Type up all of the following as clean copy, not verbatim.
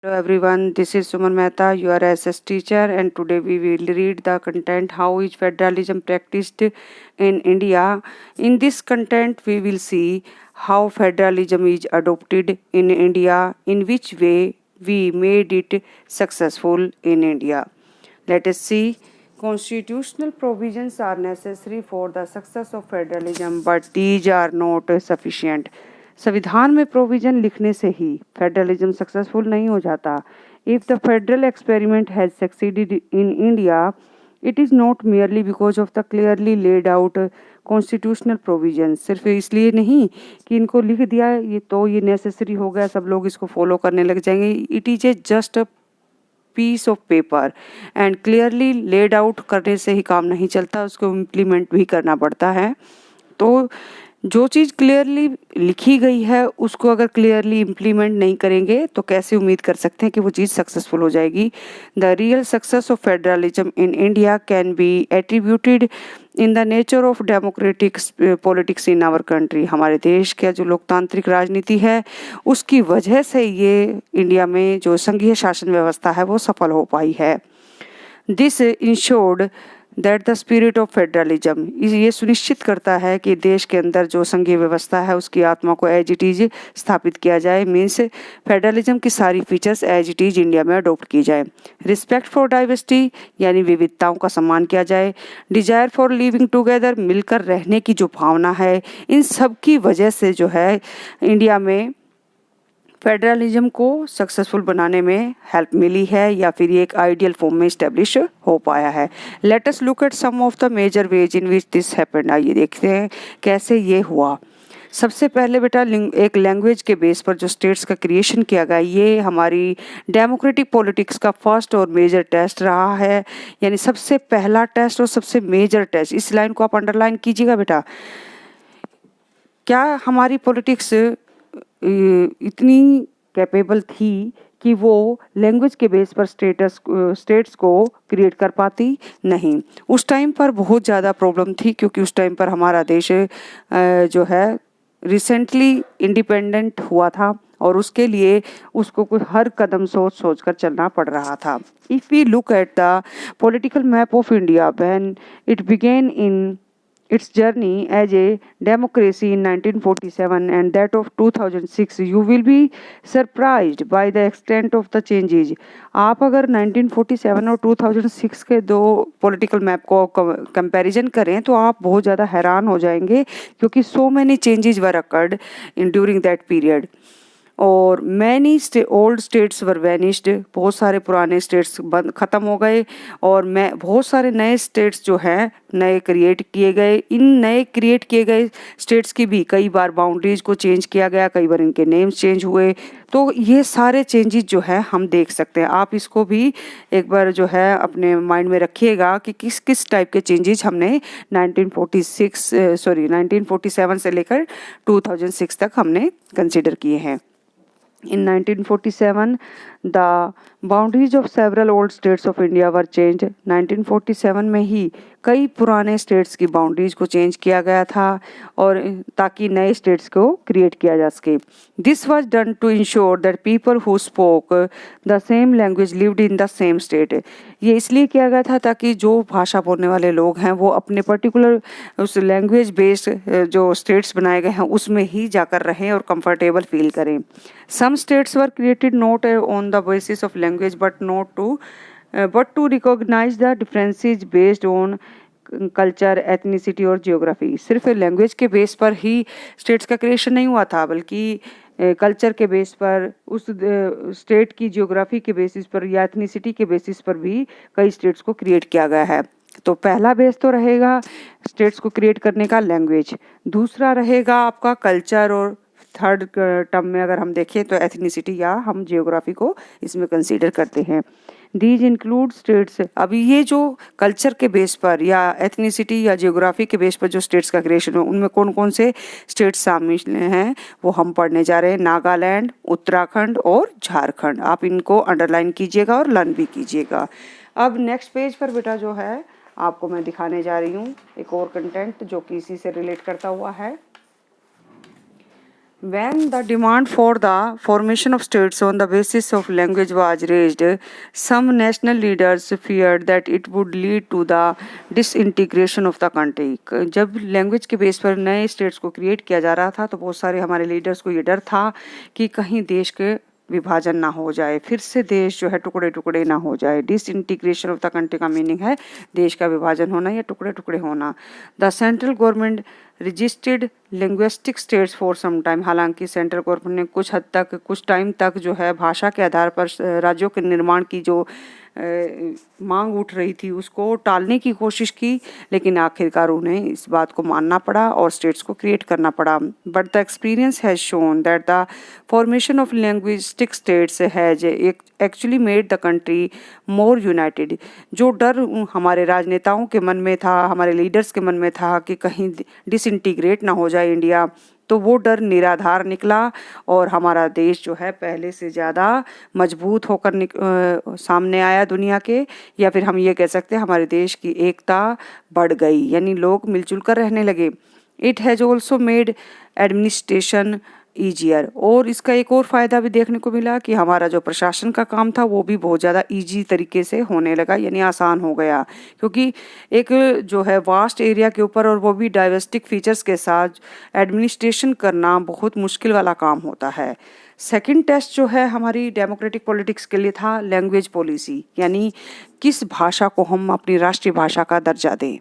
Hello everyone, this is Suman Mehta, your SS teacher, and today we will read the content How is Federalism Practiced in India. In this content, we will see how federalism is adopted in India, in which way we made it successful in India. Let us see. Constitutional provisions are necessary for the success of federalism, but these are not sufficient. संविधान में provision लिखने से ही federalism successful नहीं हो जाता. If the federal experiment has succeeded in India, it is not merely because of the clearly laid out constitutional provision. सिर्फ इसलिए नहीं कि इनको लिख दिया ये नेसेसरी हो गया, सब लोग इसको फॉलो करने लग जाएंगे. It is a just a piece of paper and clearly laid out करने से ही काम नहीं चलता, उसको इम्प्लीमेंट भी करना पड़ता है. तो जो चीज़ क्लियरली लिखी गई है उसको अगर क्लियरली इम्प्लीमेंट नहीं करेंगे तो कैसे उम्मीद कर सकते हैं कि वो चीज़ सक्सेसफुल हो जाएगी. The real success of federalism in India can be attributed in the nature of democratic politics in our country. हमारे देश का जो लोकतांत्रिक राजनीति है उसकी वजह से ये इंडिया में जो संघीय शासन व्यवस्था है वो सफल हो पाई है. This insured that the spirit of federalism, ये सुनिश्चित करता है कि देश के अंदर जो संघीय व्यवस्था है उसकी आत्मा को एज इट इज स्थापित किया जाए. मीन्स फेडरलिज्म की सारी features as it is India में अडोप्ट की जाए. रिस्पेक्ट फॉर डाइवर्सिटी यानी विविधताओं का सम्मान किया जाए. डिजायर फॉर लिविंग टुगेदर, मिलकर रहने की जो भावना है, इन सब की वजह से जो है इंडिया में फेडरलिज्म को सक्सेसफुल बनाने में हेल्प मिली है या फिर ये एक आइडियल फॉर्म में इस्टेब्लिश हो पाया है. Let us look at some of the major ways in which this happened. आइए देखते हैं कैसे ये हुआ. सबसे पहले बेटा एक लैंग्वेज के बेस पर जो स्टेट्स का क्रिएशन किया गया, ये हमारी डेमोक्रेटिक पॉलिटिक्स का फर्स्ट और मेजर टेस्ट रहा है. यानी सबसे पहला टेस्ट और सबसे मेजर टेस्ट. इस लाइन को आप अंडरलाइन कीजिएगा बेटा. क्या हमारी पॉलिटिक्स इतनी कैपेबल थी कि वो लैंग्वेज के बेस पर स्टेट्स को क्रिएट कर पाती? नहीं. उस टाइम पर बहुत ज़्यादा प्रॉब्लम थी क्योंकि उस टाइम पर हमारा देश जो है रिसेंटली इंडिपेंडेंट हुआ था और उसके लिए उसको कुछ हर कदम सोच कर चलना पड़ रहा था. If we look at the political map of India when it began in its journey as a democracy in 1947 and that of 2006, you will be surprised by the extent of the changes. आप अगर 1947 और 2006 के दो political map को comparison करें तो आप बहुत ज़्यादा हैरान हो जाएंगे क्योंकि so many changes were occurred in during that period. और many old states were vanished, बहुत सारे पुराने स्टेट्स ख़त्म हो गए और बहुत सारे नए स्टेट्स जो हैं नए क्रिएट किए गए. इन नए क्रिएट किए गए स्टेट्स की भी कई बार बाउंड्रीज को चेंज किया गया, कई बार इनके नेम्स चेंज हुए. तो ये सारे चेंजेस जो है हम देख सकते हैं. आप इसको भी एक बार जो है अपने माइंड में रखिएगा कि किस किस टाइप के चेंजेस हमने 1947 से लेकर 2006 तक हमने कंसिडर किए हैं. In 1947, the boundaries of several old states of India were changed. 1947 में ही कई पुराने स्टेट्स की बाउंड्रीज को चेंज किया गया था और ताकि नए स्टेट्स को क्रिएट किया जा सके. This was done to ensure that people who spoke the same language lived in the same state. ये इसलिए किया गया था ताकि जो भाषा बोलने वाले लोग हैं वो अपने पर्टिकुलर उस लैंग्वेज बेस्ड जो स्टेट्स बनाए गए हैं उसमें ही जाकर रहें और कंफर्टेबल फील करें. Some states were created not on the basis of language but to recognize the differences based on culture, ethnicity और जियोग्राफी. सिर्फ लैंग्वेज के बेस पर ही स्टेट्स का क्रिएशन नहीं हुआ था बल्कि कल्चर के बेस पर, उस स्टेट की जियोग्राफी के बेसिस पर या एथनिसिटी के बेसिस पर भी कई स्टेट्स को क्रिएट किया गया है. तो पहला बेस तो रहेगा स्टेट्स को क्रिएट करने का लैंग्वेज, दूसरा रहेगा आपका कल्चर और थर्ड टर्म में अगर हम देखें तो एथनिसिटी या हम जियोग्राफी को इसमें कंसीडर करते हैं. These include states. अभी ये जो कल्चर के बेस पर या एथनिसिटी या जियोग्राफी के बेस पर जो स्टेट्स का क्रिएशन हो उनमें कौन कौन से स्टेट्स शामिल हैं वो हम पढ़ने जा रहे हैं. नागालैंड, उत्तराखंड और झारखंड. आप इनको अंडरलाइन कीजिएगा और लर्न भी कीजिएगा. अब नेक्स्ट पेज पर बेटा जो है आपको मैं दिखाने जा रही हूँ एक और कंटेंट जो कि इसी से रिलेट करता हुआ है. When the demand for the formation of states on the basis of language was raised, some national leaders feared that it would lead to the disintegration of the country. जब language के base पर नए states को create किया जा रहा था तो बहुत सारे हमारे लीडर्स को ये डर था कि कहीं देश के विभाजन ना हो जाए, फिर से देश जो है टुकड़े टुकड़े ना हो जाए। डिसइंटीग्रेशन ऑफ द कंट्री का मीनिंग है देश का विभाजन होना या टुकड़े टुकड़े होना। The central government registered linguistic states for some time, हालांकि सेंट्रल गवर्नमेंट ने कुछ हद तक कुछ टाइम तक जो है भाषा के आधार पर राज्यों के निर्माण की जो मांग उठ रही थी उसको टालने की कोशिश की, लेकिन आखिरकार उन्हें इस बात को मानना पड़ा और स्टेट्स को क्रिएट करना पड़ा। But the experience has shown that the formation of linguistic states has actually made the country more United. जो डर हमारे राजनेताओं के मन में था, हमारे लीडर्स के मन में था कि कहीं डिसइंटीग्रेट ना हो जाए इंडिया, तो वो डर निराधार निकला और हमारा देश जो है पहले से ज़्यादा मजबूत होकर सामने आया दुनिया के, या फिर हम ये कह सकते हैं हमारे देश की एकता बढ़ गई, यानी लोग मिलजुल कर रहने लगे। It has also made administration easier, और इसका एक और फ़ायदा भी देखने को मिला कि हमारा जो प्रशासन का काम था वो भी बहुत ज़्यादा ईजी तरीके से होने लगा, यानी आसान हो गया, क्योंकि एक जो है वास्ट एरिया के ऊपर और वो भी डाइवर्सिटिक फीचर्स के साथ एडमिनिस्ट्रेशन करना बहुत मुश्किल वाला काम होता है। सेकंड टेस्ट जो है हमारी डेमोक्रेटिक पॉलिटिक्स के लिए था लैंग्वेज पॉलिसी, यानी किस भाषा को हम अपनी राष्ट्रीय भाषा का दर्जा दें।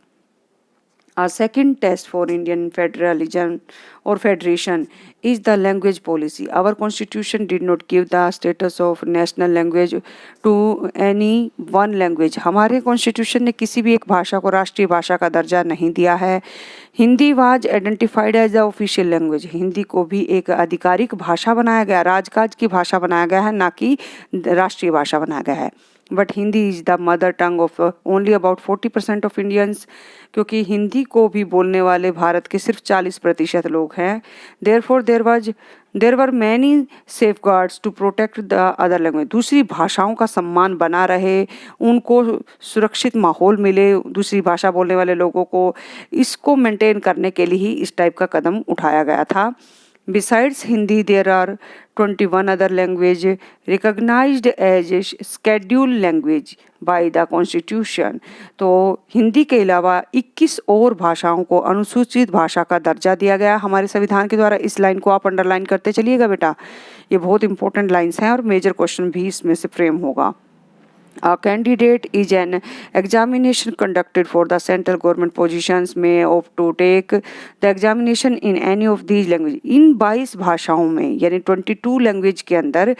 A second test for Indian federalism or federation is the language policy. Our constitution did not give the status of national language to any one language. हमारे कॉन्स्टिट्यूशन ने किसी भी एक भाषा को राष्ट्रीय भाषा का दर्जा नहीं दिया है। Hindi was identified as the official language. Hindi को भी एक आधिकारिक भाषा बनाया गया, राजकाज की भाषा बनाया गया है, ना कि राष्ट्रीय भाषा बनाया गया है। But Hindi is the mother tongue of only about 40% of Indians, क्योंकि हिंदी को भी बोलने वाले भारत के सिर्फ 40% लोग हैं। There were many safeguards to protect the other language. दूसरी भाषाओं का सम्मान बना रहे, उनको सुरक्षित माहौल मिले दूसरी भाषा बोलने वाले लोगों को, इसको मेंटेन करने के लिए ही इस टाइप का कदम उठाया गया था। Besides Hindi, there are 21 other languages recognized as scheduled language by the Constitution. तो हिंदी के अलावा 21 और भाषाओं को अनुसूचित भाषा का दर्जा दिया गया हमारे संविधान के द्वारा। इस लाइन को आप अंडरलाइन करते चलिएगा बेटा, ये बहुत इंपॉर्टेंट लाइन्स हैं और मेजर क्वेश्चन भी इसमें से फ्रेम होगा। A candidate is an examination conducted for the central government positions may opt to take the examination in any of these languages. इन 22 भाषाओं में यानी 22 लैंग्वेज के अंदर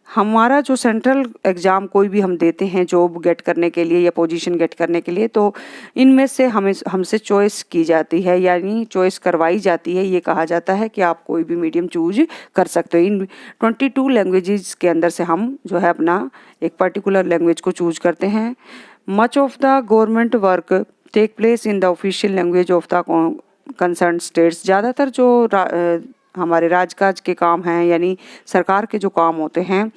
हमारा जो सेंट्रल एग्ज़ाम कोई भी हम देते हैं जॉब गेट करने के लिए या पोजीशन गेट करने के लिए, तो इनमें से हमसे चॉइस की जाती है, यानी चॉइस करवाई जाती है। ये कहा जाता है कि आप कोई भी मीडियम चूज कर सकते हो। इन 22 लैंग्वेजेस के अंदर से हम जो है अपना एक पर्टिकुलर लैंग्वेज को चूज करते हैं। Much of the government work take place in the official language of the concern states. ज़्यादातर जो हमारे राजकाज के काम हैं, यानी सरकार के जो काम होते हैं,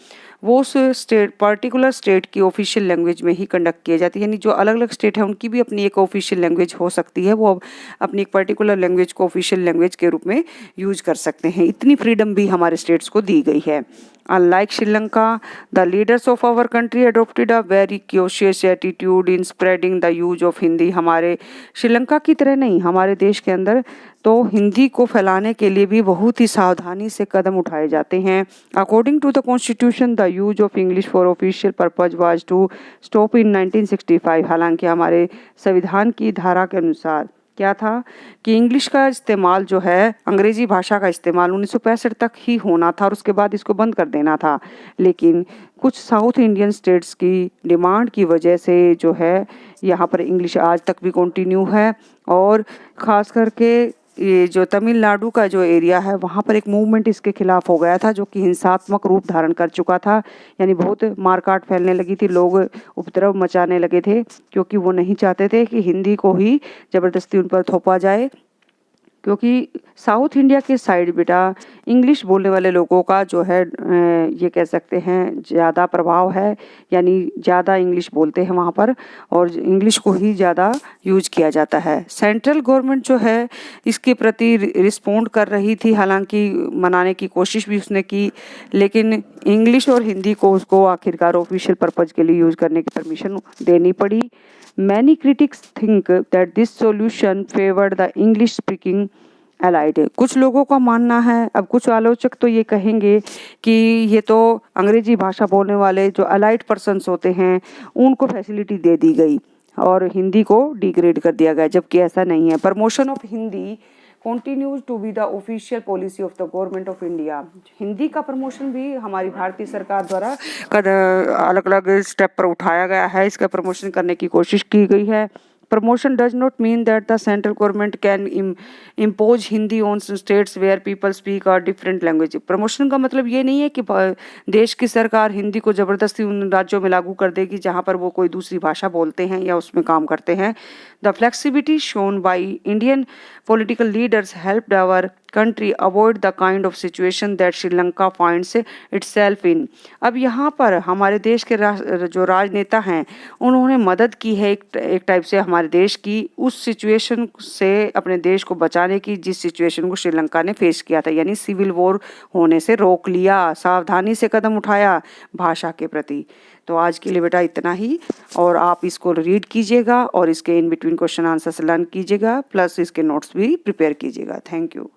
वो उस स्टेट पर्टिकुलर स्टेट की ऑफिशियल लैंग्वेज में ही कंडक्ट किए जाती है। यानी जो अलग अलग स्टेट है उनकी भी अपनी एक ऑफिशियल लैंग्वेज हो सकती है, वो अपनी एक पर्टिकुलर लैंग्वेज को ऑफिशियल लैंग्वेज के रूप में यूज कर सकते हैं। इतनी फ्रीडम भी हमारे स्टेट्स को दी गई है। Unlike Sri Lanka, the leaders of our country adopted a very cautious attitude in spreading the use of Hindi. हमारे श्रीलंका की तरह नहीं, हमारे देश के अंदर तो हिंदी को फैलाने के लिए भी बहुत ही सावधानी से कदम उठाए जाते हैं। According to the constitution the use of English for official purpose was to stop in 1965। हालांकि हमारे संविधान की धारा के अनुसार क्या था कि इंग्लिश का इस्तेमाल जो है, अंग्रेजी भाषा का इस्तेमाल 1965 तक ही होना था और उसके बाद इसको बंद कर देना था। लेकिन कुछ साउथ इंडियन स्टेट्स की डिमांड की वजह से जो है यहाँ पर इंग्लिश आज तक भी कंटिन्यू है, और ख़ास करके ये जो तमिलनाडु का जो एरिया है वहाँ पर एक मूवमेंट इसके खिलाफ हो गया था जो कि हिंसात्मक रूप धारण कर चुका था। यानी बहुत मारकाट फैलने लगी थी, लोग उपद्रव मचाने लगे थे, क्योंकि वो नहीं चाहते थे कि हिंदी को ही ज़बरदस्ती उन पर थोपा जाए। क्योंकि साउथ इंडिया के साइड बेटा इंग्लिश बोलने वाले लोगों का जो है ये कह सकते हैं ज़्यादा प्रभाव है, यानी ज़्यादा इंग्लिश बोलते हैं वहाँ पर और इंग्लिश को ही ज़्यादा यूज किया जाता है। सेंट्रल गवर्नमेंट जो है इसके प्रति रिस्पोंड कर रही थी, हालांकि मनाने की कोशिश भी उसने की, लेकिन इंग्लिश और हिंदी को उसको आखिरकार ऑफिशियल पर्पज़ के लिए यूज करने की परमिशन देनी पड़ी। Many critics think that this solution favored the English speaking allied। कुछ लोगों का मानना है, अब कुछ आलोचक तो ये कहेंगे कि ये तो अंग्रेजी भाषा बोलने वाले जो अलाइड पर्सन्स होते हैं उनको फैसिलिटी दे दी गई और हिंदी को डिग्रेड कर दिया गया, जबकि ऐसा नहीं है। Promotion of Hindi continues to be the official policy of the government of India। Hindi का प्रमोशन भी हमारी भारतीय सरकार द्वारा अलग अलग स्टेप पर उठाया गया है, इसका प्रमोशन करने की कोशिश की गई है। Promotion does not mean that the central government can impose Hindi on states where people speak a different language। Promotion का मतलब ये नहीं है कि देश की सरकार हिंदी को ज़बरदस्ती उन राज्यों में लागू कर देगी जहाँ पर वो कोई दूसरी भाषा बोलते हैं या उसमें काम करते हैं। The flexibility shown by Indian political leaders helped our country avoid the kind of situation that Sri Lanka finds itself in। अब यहाँ पर हमारे देश के जो राजनेता हैं उन्होंने मदद की है एक टाइप से हमारे देश की उस सिचुएशन से अपने देश को बचाने की जिस सिचुएशन को श्रीलंका ने फेस किया था, यानी सिविल वॉर होने से रोक लिया, सावधानी से कदम उठाया भाषा के प्रति। तो आज के लिए बेटा इतना ही, और आप इसको रीड कीजिएगा और इसके in between question answers learn कीजिएगा, प्लस इसके नोट्स भी प्रिपेयर कीजिएगा। Thank you.